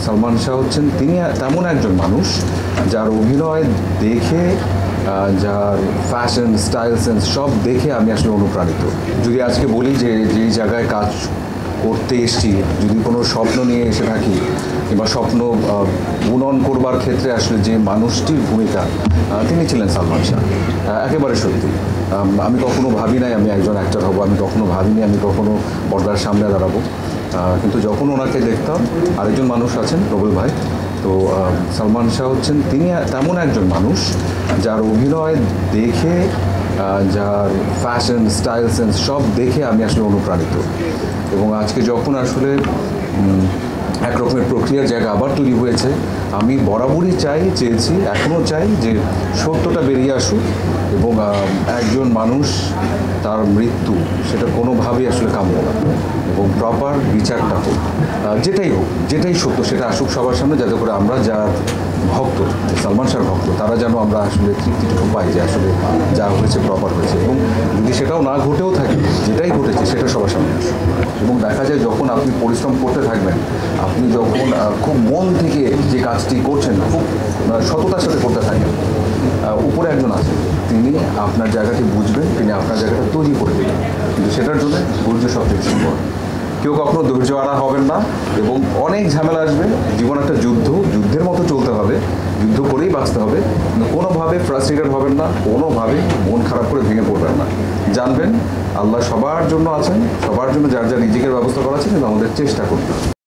সালমান শাহ হচ্ছেন তিনি তেমন একজন মানুষ যার অভিনয় দেখে যার ফ্যাশন স্টাইল সেন্স সব দেখে আমি আসলে অনুপ্রাণিত। যদি আজকে বলি যে যেই জায়গায় কাজ করতে এসেছি, যদি কোনো স্বপ্ন নিয়ে এসে থাকি কিংবা স্বপ্ন বুনন করবার ক্ষেত্রে আসলে যে মানুষটির ভূমিকা তিনি ছিলেন সালমান শাহ, একেবারে সত্যি। আমি কখনো ভাবি নাই আমি একজন অ্যাক্টর হব, আমি কখনো ভাবিনি আমি কখনো পর্দার সামনে দাঁড়াবো, কিন্তু যখন ওনাকে দেখতাম, আরেকজন মানুষ আছেন নোবেল ভাই, তো সালমান শাহ হচ্ছেন তিনি তেমন একজন মানুষ যার অভিনয় দেখে যার ফ্যাশন স্টাইল সেন্স সব দেখে আমি আসলে অনুপ্রাণিত। এবং আজকে যখন আসলে এক রকমের প্রক্রিয়ার জায়গা আবার তৈরি হয়েছে, আমি বরাবরই চেয়েছি এখনও চাই যে সত্যটা বেরিয়ে আসুক এবং একজন মানুষ তার মৃত্যু সেটা কোনোভাবেই আসলে কাম্য না, এবং প্রপার বিচারটা হোক, যেটাই সত্য সেটা আসুক সবার সামনে, যাতে করে আমরা যার ভক্ত, সালমান শাহর ভক্ত, তারা যেন আমরা আসলে তৃপ্তিটুকু পাই যে আসলে যা হয়েছে প্রপার হয়েছে। এবং যদি সেটাও না ঘটেও থাকে, যেটাই ঘটেছে সেটা সবার সামনে আসুক। এবং দেখা যায় যখন আপনি পরিশ্রম করতে থাকবেন, আপনি যখন খুব মন থেকে যে কাজটি করছেন খুব সততার সাথে করতে থাকেন, উপরে একজন আছেন, তিনি আপনার জায়গাটি বুঝবেন, তিনি আপনার জায়গাটা তৈরি করে দেবেন, কিন্তু সেটার জন্য ধৈর্য সবচেয়ে বেশি বড়। কেউ কখনো ধৈর্য হারা হবেন না, এবং অনেক ঝামেলা আসবে। জীবন একটা যুদ্ধের মতো চলতে হবে, যুদ্ধ করেই বাঁচতে হবে, কিন্তু কোনোভাবে ফ্রাস্ট্রেটেড হবেন না, কোনোভাবে মন খারাপ করে ভেঙে পড়বেন না। জানবেন আল্লাহ সবার জন্য আছেন, সবার জন্য যার নিজেকে ব্যবস্থা করা আছে, কিন্তু আমাদের চেষ্টা করতে হবে।